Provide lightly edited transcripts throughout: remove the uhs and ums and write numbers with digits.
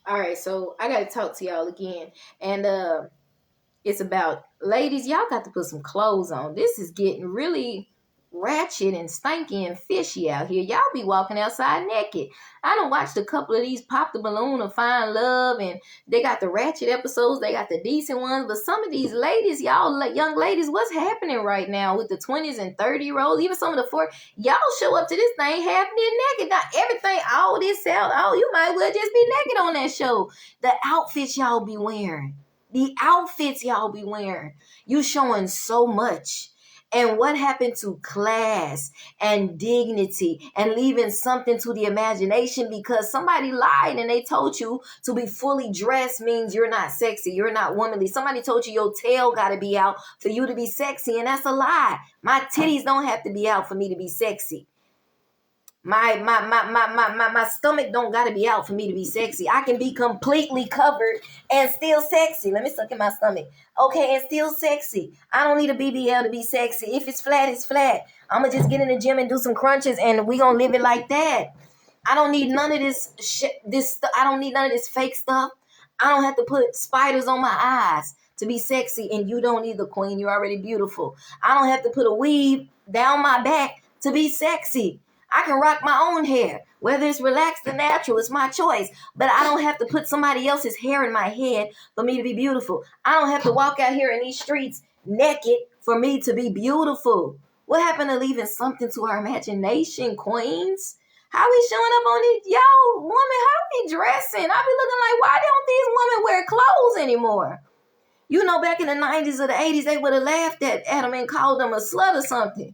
All right, so I gotta talk to y'all again, and it's about ladies. Y'all got to put some clothes on. This is getting really ratchet and stanky and fishy out here. Y'all be walking outside naked. I done watched a couple of these Pop the Balloon and Find Love, and they got the ratchet episodes. They got the decent ones, but some of these ladies, y'all, like young ladies, what's happening right now with the 20s and 30-year-olds, even some of the 40, y'all show up to this thing half naked. Not everything, all this out. Oh, you might well just be naked on that show. The outfits y'all be wearing. The outfits y'all be wearing. You showing so much. And what happened to class and dignity and leaving something to the imagination because somebody lied and they told you to be fully dressed means you're not sexy, you're not womanly. Somebody told you your tail got to be out for you to be sexy, and that's a lie. My titties don't have to be out for me to be sexy. My stomach don't gotta be out for me to be sexy. I can be completely covered and still sexy. Let me suck in my stomach. Okay, and still sexy. I don't need a BBL to be sexy. If it's flat, it's flat. I'ma just get in the gym and do some crunches and we gonna live it like that. I don't need none of this shit. I don't need none of this fake stuff. I don't have to put spiders on my eyes to be sexy, and you don't either, queen. You're already beautiful. I don't have to put a weave down my back to be sexy. I can rock my own hair. Whether it's relaxed or natural, it's my choice. But I don't have to put somebody else's hair in my head for me to be beautiful. I don't have to walk out here in these streets naked for me to be beautiful. What happened to leaving something to our imagination, queens? How we showing up on these, yo, woman, how we dressing? I be looking like, why don't these women wear clothes anymore? You know, back in the 90s or the 80s, they would have laughed at them and called them a slut or something.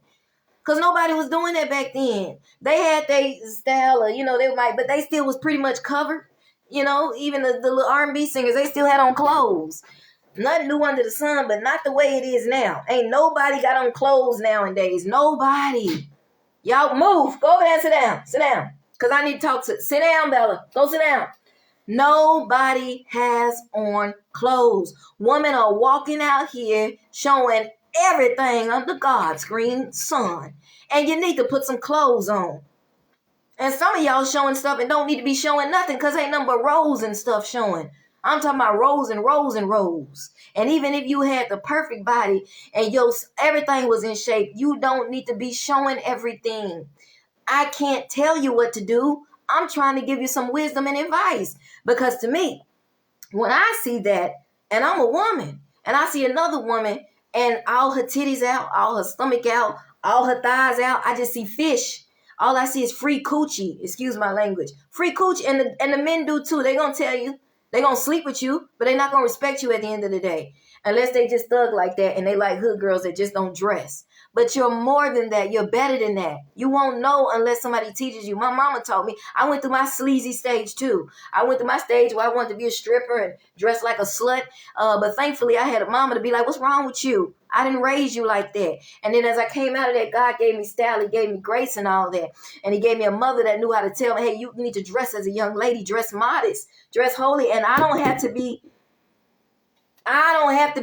Because nobody was doing that back then. They had their style, or, they might, but they still was pretty much covered. Even the little R&B singers, they still had on clothes. Nothing new under the sun, but not the way it is now. Ain't nobody got on clothes nowadays. Nobody. Y'all move. Go over there and sit down. Sit down. Because I need to talk to. Sit down, Bella. Go sit down. Nobody has on clothes. Women are walking out here showing everything under God's green sun. And you need to put some clothes on. And some of y'all showing stuff and don't need to be showing nothing because ain't nothing but rows and stuff showing. I'm talking about rows and rows and rows. And even if you had the perfect body and everything was in shape, you don't need to be showing everything. I can't tell you what to do. I'm trying to give you some wisdom and advice. Because to me, when I see that, and I'm a woman, and I see another woman, and all her titties out, all her stomach out, all her thighs out, I just see fish. All I see is free coochie. Excuse my language. Free coochie, and the men do too. They're going to tell you. They're going to sleep with you, but they're not going to respect you at the end of the day. Unless they just thug like that, and they like hood girls that just don't dress. But you're more than that. You're better than that. You won't know unless somebody teaches you. My mama taught me. I went through my sleazy stage too. I went through my stage where I wanted to be a stripper and dress like a slut. But thankfully, I had a mama to be like, what's wrong with you? I didn't raise you like that. And then as I came out of that, God gave me style. He gave me grace and all that. And he gave me a mother that knew how to tell me, hey, you need to dress as a young lady, dress modest, dress holy. And I don't have to be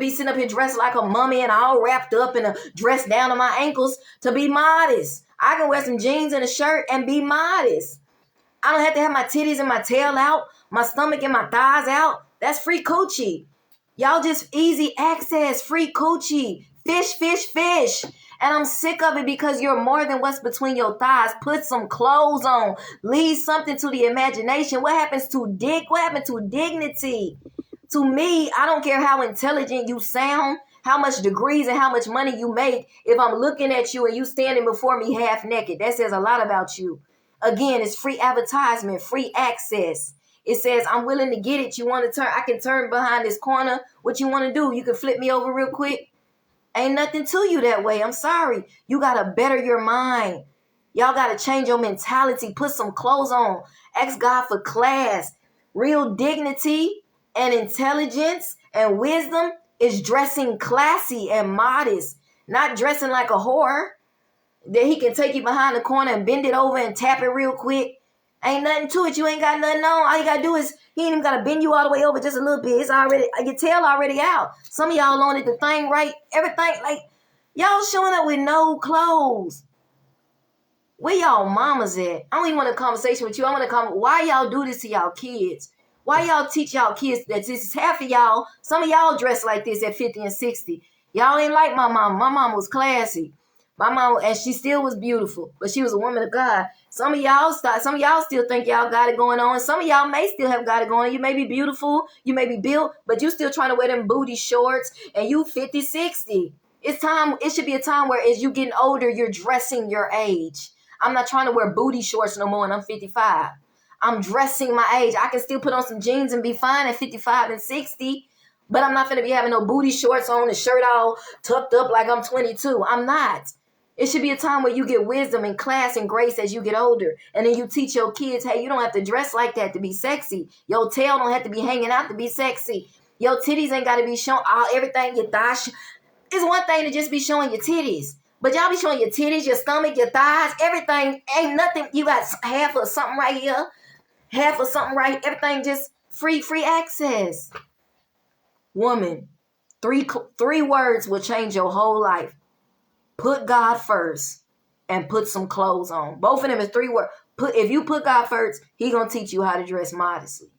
sitting up here dressed like a mummy and all wrapped up in a dress down to my ankles to be modest. I can wear some jeans and a shirt and be modest. I don't have to have my titties and my tail out, my stomach and my thighs out. That's free coochie. Y'all just easy access, free coochie. Fish, fish, fish. And I'm sick of it because you're more than what's between your thighs. Put some clothes on. Leave something to the imagination. What happens to what happened to dignity? To me, I don't care how intelligent you sound, how much degrees and how much money you make. If I'm looking at you and you standing before me half naked, that says a lot about you. Again, it's free advertisement, free access. It says, I'm willing to get it. You want to turn? I can turn behind this corner. What you want to do? You can flip me over real quick. Ain't nothing to you that way. I'm sorry. You got to better your mind. Y'all got to change your mentality. Put some clothes on. Ask God for class. Real dignity and intelligence and wisdom is dressing classy and modest, not dressing like a whore that he can take you behind the corner and bend it over and tap it real quick. Ain't nothing to it. You ain't got nothing on. All you got to do is, he ain't even got to bend you all the way over just a little bit. It's already, your tail already out. Some of y'all on it, the thing right, everything, like, y'all showing up with no clothes. Where y'all mamas at? I don't even want a conversation with you. I want to come. Why y'all do this to y'all kids? Why y'all teach y'all kids that this is half of y'all? Some of y'all dress like this at 50 and 60. Y'all ain't like my mom. My mom was classy. My mom, and she still was beautiful, but she was a woman of God. Some of y'all still think y'all got it going on. Some of y'all may still have got it going on. You may be beautiful, you may be built, but you still trying to wear them booty shorts, and you 50, 60. It's time. It should be a time where as you getting older, you're dressing your age. I'm not trying to wear booty shorts no more, and I'm 55. I'm dressing my age. I can still put on some jeans and be fine at 55 and 60, but I'm not going to be having no booty shorts on, the shirt all tucked up like I'm 22. I'm not. It should be a time where you get wisdom and class and grace as you get older. And then you teach your kids, hey, you don't have to dress like that to be sexy. Your tail don't have to be hanging out to be sexy. Your titties ain't got to be shown all everything, your thighs. It's one thing to just be showing your titties. But y'all be showing your titties, your stomach, your thighs, everything. Ain't nothing. You got half of something right here, half of something right. Everything just free access. Woman, three words will change your whole life. Put God first and put some clothes on. Both of them is 3 words. If you put God first, he going to teach you how to dress modestly.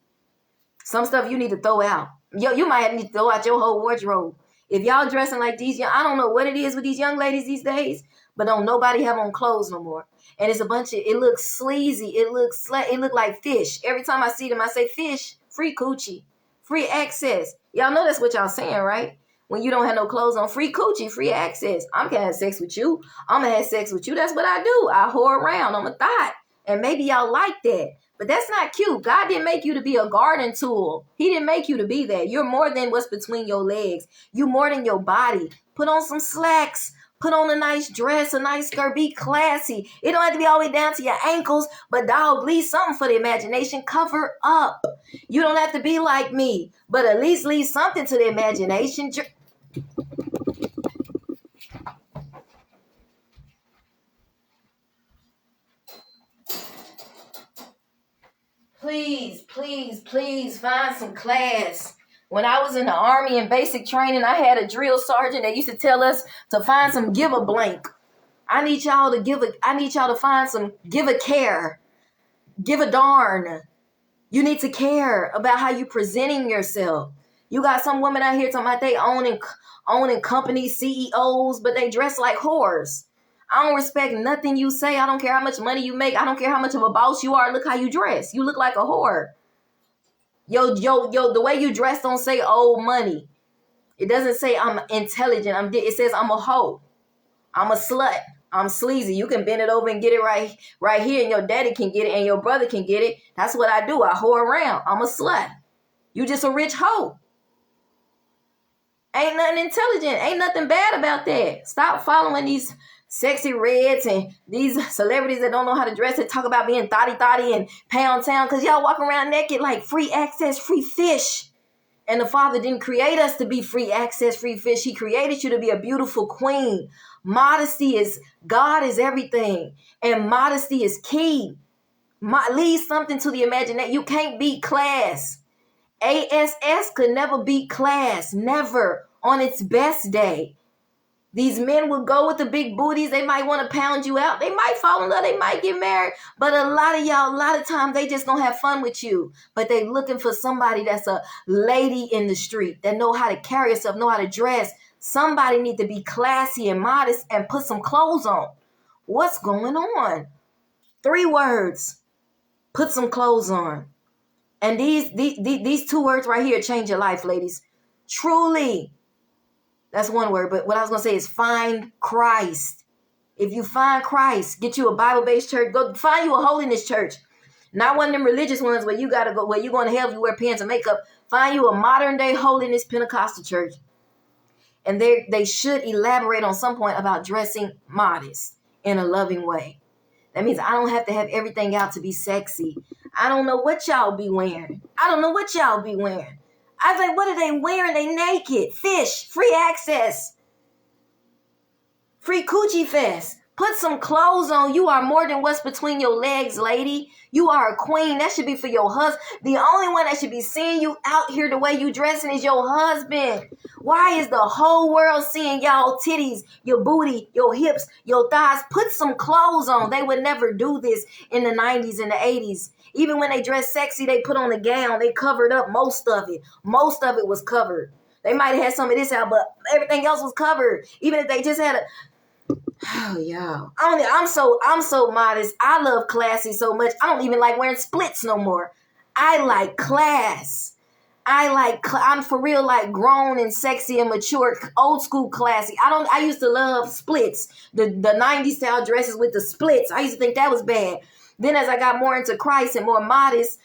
Some stuff you need to throw out. You might need to throw out your whole wardrobe. If y'all dressing like these, I don't know what it is with these young ladies these days, but don't nobody have on clothes no more. And it's a bunch of, it looks sleazy. It looks like fish. Every time I see them, I say fish, free coochie, free access. Y'all know that's what y'all saying, right? When you don't have no clothes on, free coochie, free access. I'm going to have sex with you. I'm going to have sex with you. That's what I do. I whore around. I'm a thought. And maybe y'all like that. But that's not cute. God didn't make you to be a garden tool. He didn't make you to be that. You're more than what's between your legs. You're more than your body. Put on some slacks. Put on a nice dress, a nice skirt. Be classy. It don't have to be all the way down to your ankles. But dog, leave something for the imagination. Cover up. You don't have to be like me. But at least leave something to the imagination. Please find some class. When I was in the Army and basic training, I had a drill sergeant that used to tell us to find some give a blank. I need y'all to find some give a care. Give a darn. You need to care about how you presenting yourself. You got some women out here talking about they owning companies, CEOs, but they dress like whores. I don't respect nothing you say. I don't care how much money you make. I don't care how much of a boss you are. Look how you dress. You look like a whore. Yo, the way you dress don't say old money. It doesn't say I'm intelligent. It says I'm a hoe. I'm a slut. I'm sleazy. You can bend it over and get it right here, and your daddy can get it, and your brother can get it. That's what I do. I whore around. I'm a slut. You just a rich hoe. Ain't nothing intelligent. Ain't nothing bad about that. Stop following these sexy reds and these celebrities that don't know how to dress and talk about being thotty and pound town, because y'all walk around naked like free access, free fish. And the Father didn't create us to be free access, free fish. He created you to be a beautiful queen. Modesty is, God is everything. And modesty is key. Leave something to the imagination. You can't beat class. ASS could never beat class. Never. On its best day. These men will go with the big booties. They might want to pound you out. They might fall in love. They might get married. But a lot of times, they just don't have fun with you. But they looking for somebody that's a lady in the street, that know how to carry herself, know how to dress. Somebody need to be classy and modest and put some clothes on. What's going on? 3 words. Put some clothes on. And these 2 words right here change your life, ladies. Truly. That's 1 word, but what I was going to say is find Christ. If you find Christ, get you a Bible-based church, go find you a holiness church. Not one of them religious ones where you got to go, where you're going to hell if you wear pants and makeup. Find you a modern-day holiness Pentecostal church. And they should elaborate on some point about dressing modest in a loving way. That means I don't have to have everything out to be sexy. I don't know what y'all be wearing. I was like, what are they wearing? They naked. Fish. Free access. Free coochie fest. Put some clothes on. You are more than what's between your legs, lady. You are a queen. That should be for your husband. The only one that should be seeing you out here the way you dressing is your husband. Why is the whole world seeing y'all titties, your booty, your hips, your thighs? Put some clothes on. They would never do this in the 90s and the 80s. Even when they dress sexy, they put on a gown. They covered up most of it. Most of it was covered. They might have had some of this out, but everything else was covered. Even if they just had a oh yeah. I'm so modest. I love classy so much. I don't even like wearing splits no more. I like class. I'm for real like grown and sexy and mature, old school classy. I used to love splits. The 90s style dresses with the splits. I used to think that was bad. Then as I got more into Christ and more modest,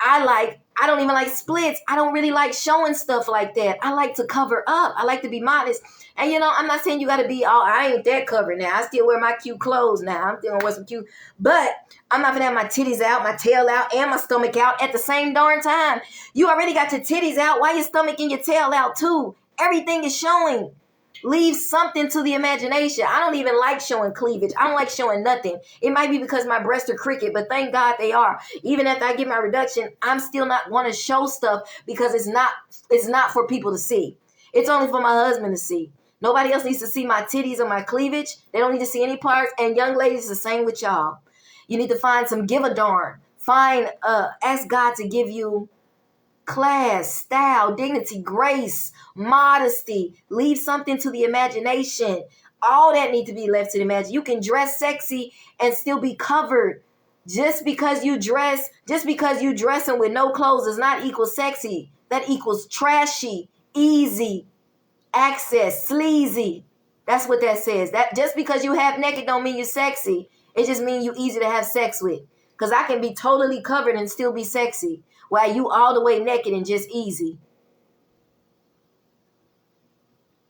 I don't even like splits. I don't really like showing stuff like that. I like to cover up. I like to be modest. And I'm not saying you got to be all, I ain't that covered now. I still wear my cute clothes now. I'm still going to wear some cute, but I'm not going to have my titties out, my tail out, and my stomach out at the same darn time. You already got your titties out. Why your stomach and your tail out too? Everything is showing. Leave something to the imagination. I don't even like showing cleavage. I don't like showing nothing. It might be because my breasts are crooked, but thank God they are. Even after I get my reduction, I'm still not want to show stuff because it's not for people to see. It's only for my husband to see. Nobody else needs to see my titties or my cleavage. They don't need to see any parts. And young ladies, the same with y'all. You need to find some give a darn. Ask God to give you class, style, dignity, grace, modesty. Leave something to the imagination. All that needs to be left to the imagination. You can dress sexy and still be covered. Just because you dressing with no clothes does not equal sexy. That equals trashy, easy, access, sleazy. That's what that says. That just because you half naked don't mean you're sexy. It just means you easy to have sex with. Because I can be totally covered and still be sexy, while you all the way naked and just easy.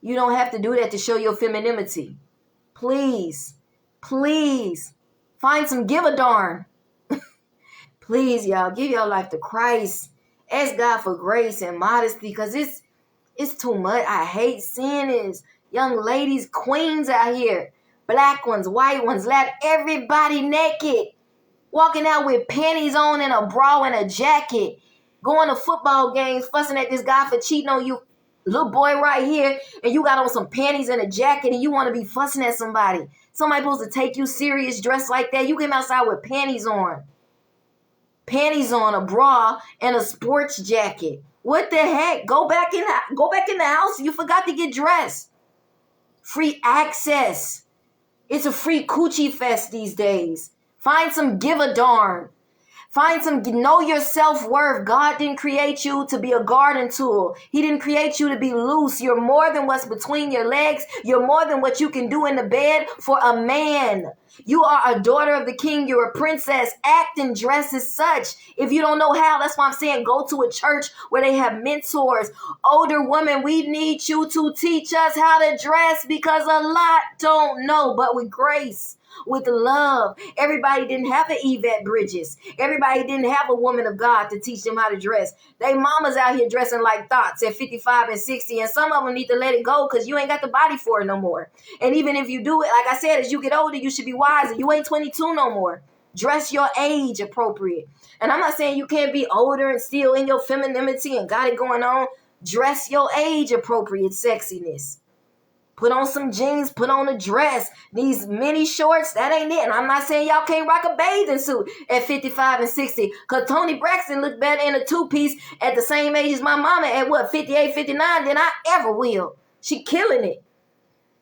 You don't have to do that to show your femininity. Please, please, find some give a darn. Please, y'all, give your life to Christ. Ask God for grace and modesty, because it's too much. I hate seeing this. Young ladies, queens out here. Black ones, white ones, everybody naked. Walking out with panties on and a bra and a jacket. Going to football games, fussing at this guy for cheating on you. Little boy right here, and you got on some panties and a jacket and you want to be fussing at somebody. Somebody supposed to take you serious dressed like that. You came outside with panties on. Panties on, a bra, and a sports jacket. What the heck? Go back in the house. You forgot to get dressed. Free access. It's a free coochie fest these days. Find some give a darn. Know your self-worth. God didn't create you to be a garden tool. He didn't create you to be loose. You're more than what's between your legs. You're more than what you can do in the bed for a man. You are a daughter of the king. You're a princess. Act and dress as such. If you don't know how, that's why I'm saying go to a church where they have mentors. Older women, we need you to teach us how to dress, because a lot don't know, but with grace. With love. Everybody didn't have an Yvette Bridges. Everybody didn't have a woman of God to teach them how to dress. They mamas out here dressing like thoughts at 55 and 60, and some of them need to let it go because you ain't got the body for it no more. And even if you do it, like I said, as you get older, you should be wiser. You ain't 22 no more. Dress your age appropriate. And I'm not saying you can't be older and still in your femininity and got it going on. Dress your age appropriate sexiness. Put on some jeans, put on a dress. These mini shorts, that ain't it. And I'm not saying y'all can't rock a bathing suit at 55 and 60. Because Toni Braxton looked better in a two-piece at the same age as my mama at 58, 59 than I ever will. She killing it.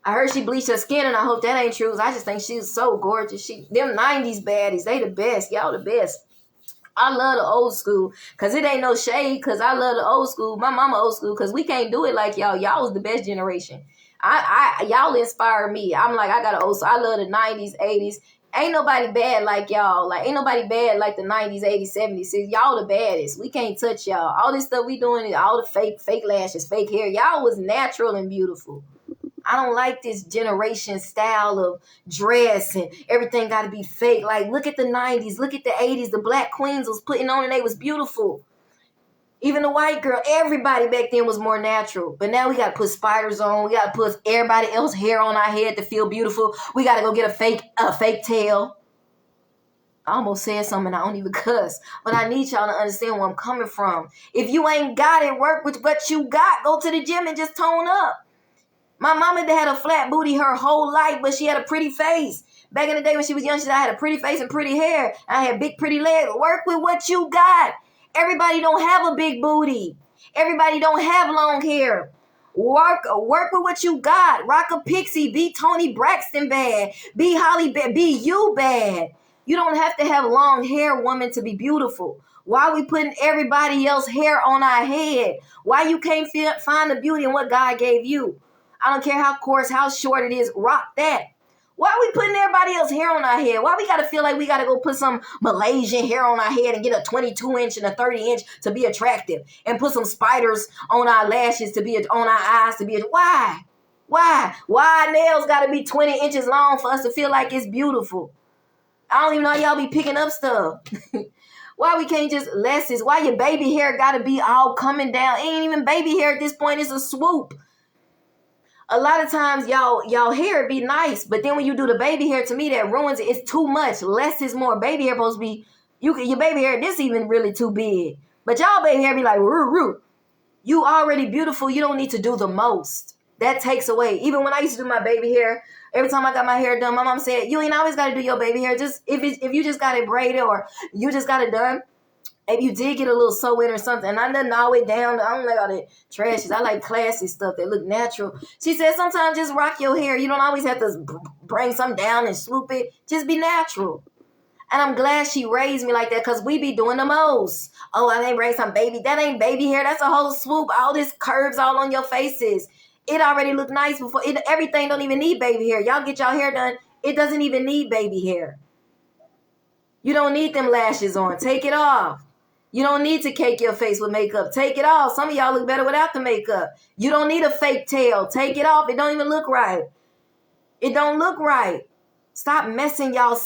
I heard she bleached her skin, and I hope that ain't true. I just think she's so gorgeous. Them 90s baddies, they the best. Y'all the best. I love the old school, because it ain't no shade, because I love the old school. My mama old school, because we can't do it like y'all. Y'all was the best generation. Y'all inspire me. I'm like, I got an old school. I love the 90s, 80s. Ain't nobody bad like y'all. Like, ain't nobody bad like the 90s, 80s, 70s. Y'all the baddest. We can't touch y'all. All this stuff we doing, all the fake lashes, fake hair. Y'all was natural and beautiful. I don't like this generation style of dress and everything got to be fake. Like, look at the 90s. Look at the 80s. The black queens was putting on and they was beautiful. Even the white girl, everybody back then was more natural. But now we got to put spiders on. We got to put everybody else's hair on our head to feel beautiful. We got to go get a fake tail. I almost said something I don't even cuss. But I need y'all to understand where I'm coming from. If you ain't got it, work with what you got. Go to the gym and just tone up. My mama had a flat booty her whole life, but she had a pretty face. Back in the day when she was young, she said, I had a pretty face and pretty hair. I had big, pretty legs. Work with what you got. Everybody don't have a big booty. Everybody don't have long hair. Work with what you got. Rock a pixie. Be Toni Braxton bad. Be Holly bad. Be you bad. You don't have to have long hair, woman, to be beautiful. Why are we putting everybody else's hair on our head? Why you can't find the beauty in what God gave you? I don't care how coarse, how short it is. Rock that. Why are we putting everybody else's hair on our head? Why we got to feel like we got to go put some Malaysian hair on our head and get a 22-inch and a 30-inch to be attractive and put some spiders on our lashes to be on our eyes to be why? Why our nails got to be 20 inches long for us to feel like it's beautiful? I don't even know y'all be picking up stuff. Why we can't just this? Why your baby hair got to be all coming down? It ain't even baby hair at this point. It's a swoop. A lot of times y'all hair be nice, but then when you do the baby hair, to me that ruins it. It's too much. Less is more. Baby hair supposed to be your baby hair. This even really too big, but y'all baby hair be like roo roo. You already beautiful. You don't need to do the most. That takes away. Even when I used to do my baby hair, every time I got my hair done, my mom said, "You ain't always got to do your baby hair. Just if you just got it braided or you just got it done." If you did get a little sew in or something, and I nothing all the way down, I don't like all that trashes. I like classy stuff that look natural. She said sometimes just rock your hair. You don't always have to bring some down and swoop it. Just be natural. And I'm glad she raised me like that because we be doing the most. Oh, I ain't raised some baby. That ain't baby hair. That's a whole swoop. All this curves all on your faces. It already looked nice before. Everything don't even need baby hair. Y'all get y'all hair done. It doesn't even need baby hair. You don't need them lashes on. Take it off. You don't need to cake your face with makeup. Take it off. Some of y'all look better without the makeup. You don't need a fake tail. Take it off. It don't even look right. It don't look right. Stop messing y'all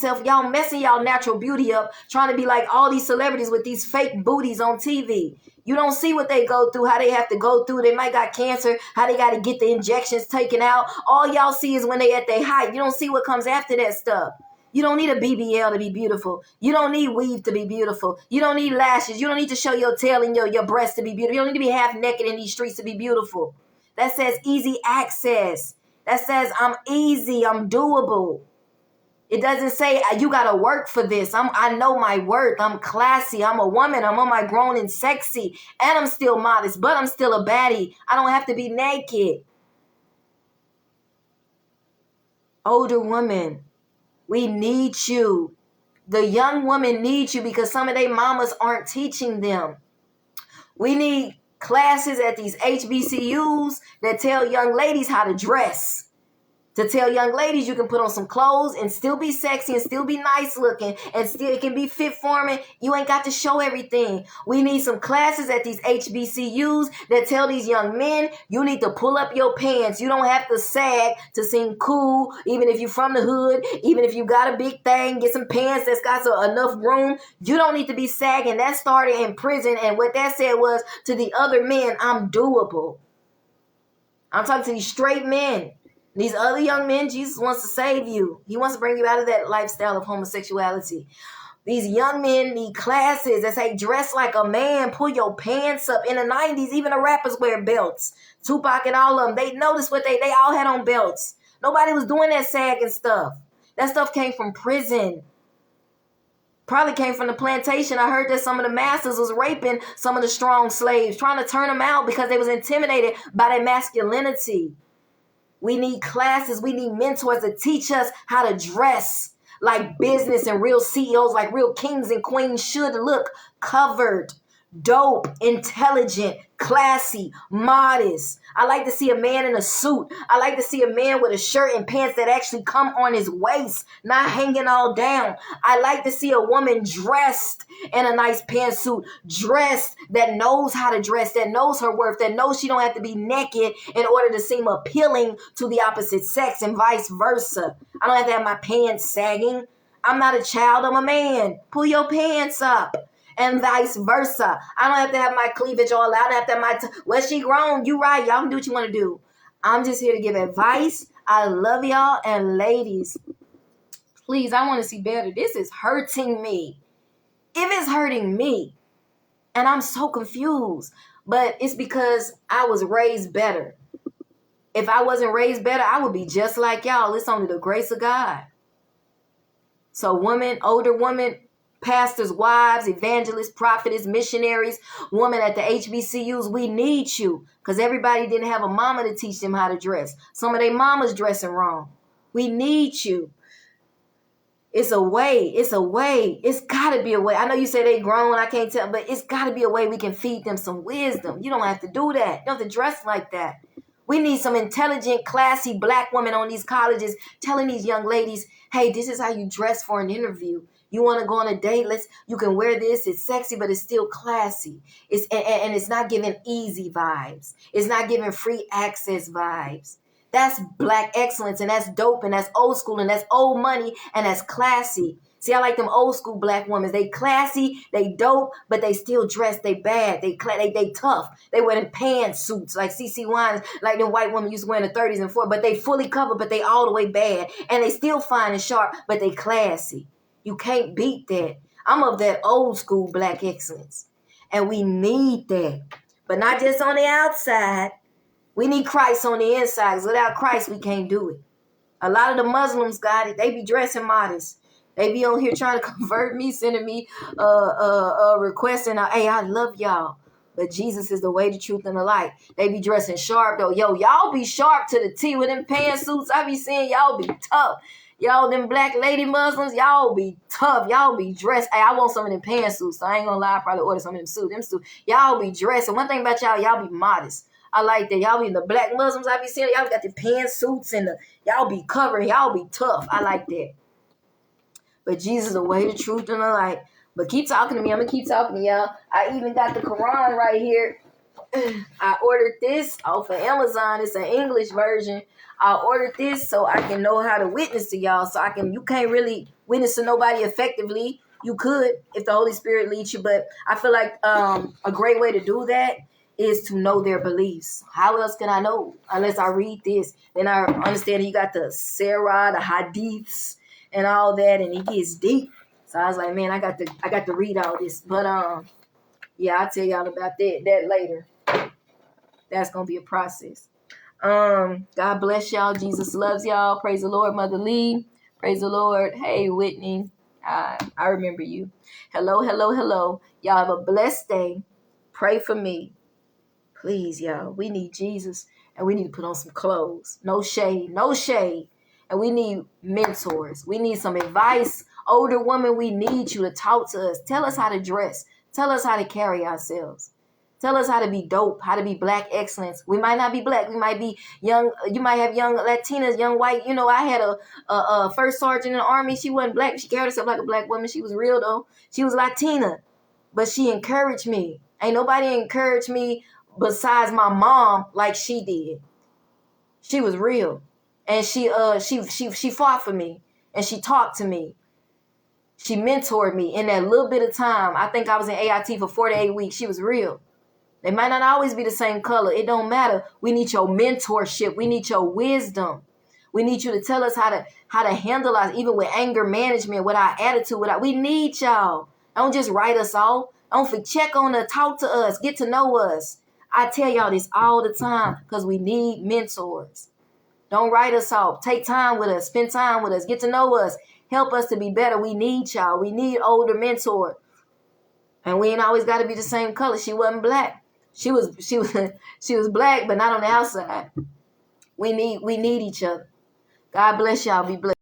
messing y'all natural beauty up, trying to be like all these celebrities with these fake booties on TV. You don't see what they go through, how they have to go through. They might got cancer, how they got to get the injections taken out. All y'all see is when they at their height. You don't see what comes after that stuff. You don't need a BBL to be beautiful. You don't need weave to be beautiful. You don't need lashes. You don't need to show your tail and your breasts to be beautiful. You don't need to be half naked in these streets to be beautiful. That says easy access. That says I'm easy. I'm doable. It doesn't say you got to work for this. I know my worth. I'm classy. I'm a woman. I'm on my grown and sexy. And I'm still modest, but I'm still a baddie. I don't have to be naked. Older women. We need you. The young women need you because some of their mamas aren't teaching them. We need classes at these HBCUs that tell young ladies how to dress. To tell young ladies you can put on some clothes and still be sexy and still be nice looking and still it can be fit forming. You ain't got to show everything. We need some classes at these HBCUs that tell these young men you need to pull up your pants. You don't have to sag to seem cool, even if you're from the hood, even if you got a big thing, get some pants that's got enough room. You don't need to be sagging. That started in prison, and what that said was to the other men, I'm doable. I'm talking to these straight men. These other young men, Jesus wants to save you. He wants to bring you out of that lifestyle of homosexuality. These young men need classes that say dress like a man, pull your pants up. In the 90s, even the rappers wear belts. Tupac and all of them, they noticed what they all had on belts. Nobody was doing that sagging stuff. That stuff came from prison. Probably came from the plantation. I heard that some of the masters was raping some of the strong slaves, trying to turn them out because they was intimidated by their masculinity. We need classes. We need mentors to teach us how to dress like business and real CEOs, like real kings and queens should look. Covered, dope, intelligent, classy, modest. I like to see a man in a suit. I like to see a man with a shirt and pants that actually come on his waist, not hanging all down. I like to see a woman dressed in a nice pantsuit, dressed that knows how to dress, that knows her worth, that knows she don't have to be naked in order to seem appealing to the opposite sex and vice versa. I don't have to have my pants sagging. I'm not a child, I'm a man. Pull your pants up. And vice versa. I don't have to have my cleavage all out. I don't have to have my... Well, she grown. You right. Y'all can do what you want to do. I'm just here to give advice. I love y'all. And ladies, please, I want to see better. This is hurting me. If it's hurting me, and I'm so confused, but it's because I was raised better. If I wasn't raised better, I would be just like y'all. It's only the grace of God. So women, older women, pastors' wives, evangelists, prophets, missionaries, women at the HBCUs, we need you, because everybody didn't have a mama to teach them how to dress. Some of their mamas dressing wrong. We need you. It's a way. It's a way. It's got to be a way. I know you say they grown. I can't tell, but it's got to be a way we can feed them some wisdom. You don't have to do that. You don't have to dress like that. We need some intelligent, classy black women on these colleges telling these young ladies, hey, this is how you dress for an interview. You want to go on a date? You can wear this. It's sexy, but it's still classy. And it's not giving easy vibes. It's not giving free access vibes. That's black excellence, and that's dope, and that's old school, and that's old money, and that's classy. See, I like them old school black women. They classy, they dope, but they still dress. They bad. They tough. They wear them pantsuits like CeCe Winans, like them white women used to wear in the 30s and 40s. But they fully covered, but they all the way bad, and they still fine and sharp, but they classy. You can't beat that. I'm of that old school black excellence, and we need that, but not just on the outside. We need Christ on the inside, because without Christ, we can't do it. A lot of the Muslims got it. They be dressing modest. They be on here trying to convert me, sending me requesting, hey, I love y'all. But Jesus is the way, the truth, and the light. They be dressing sharp, though. Yo, y'all be sharp to the T with them pantsuits. I be seeing y'all be tough. Y'all, them black lady Muslims, y'all be tough. Y'all be dressed. Hey, I want some of them pantsuits, so I ain't gonna lie. I probably order some of them suits. Y'all be dressed. And one thing about y'all be modest. I like that. Y'all be the black Muslims I be seeing. Y'all got the pantsuits and y'all be covering. Y'all be tough. I like that. But Jesus is the way, the truth, and the light. But keep talking to me. I'm going to keep talking to y'all. I even got the Quran right here. I ordered this off of Amazon. It's an English version. I ordered this so I can know how to witness to y'all. You can't really witness to nobody effectively. You could if the Holy Spirit leads you. But I feel like a great way to do that is to know their beliefs. How else can I know? Unless I read this. Then I understand you got the Sarah, the Hadiths, and all that, and it gets deep. So I was like, man, I got to read all this. But yeah, I'll tell y'all about that later. That's gonna be a process. God bless y'all. Jesus loves y'all. Praise the Lord, Mother Lee. Praise the Lord. Hey, Whitney. I remember you. Hello. Y'all have a blessed day. Pray for me. Please, y'all. We need Jesus, and we need to put on some clothes. No shade. And we need mentors. We need some advice. Older women, we need you to talk to us. Tell us how to dress. Tell us how to carry ourselves. Tell us how to be dope, how to be black excellence. We might not be black. We might be young. You might have young Latinas, young white. You know, I had a first sergeant in the Army. She wasn't black. She carried herself like a black woman. She was real, though. She was Latina. But she encouraged me. Ain't nobody encouraged me besides my mom like she did. She was real. And she fought for me. And she talked to me. She mentored me in that little bit of time. I think I was in AIT for 4 to 8 weeks. She was real. They might not always be the same color. It don't matter. We need your mentorship. We need your wisdom. We need you to tell us how to handle us, even with anger management, with our attitude. We need y'all. Don't just write us off. Don't check on us, talk to us, get to know us. I tell y'all this all the time because we need mentors. Don't write us off. Take time with us. Spend time with us. Get to know us. Help us to be better. We need y'all. We need older mentors. And we ain't always got to be the same color. She wasn't black. She was black, but not on the outside. We need each other. God bless y'all. Be blessed.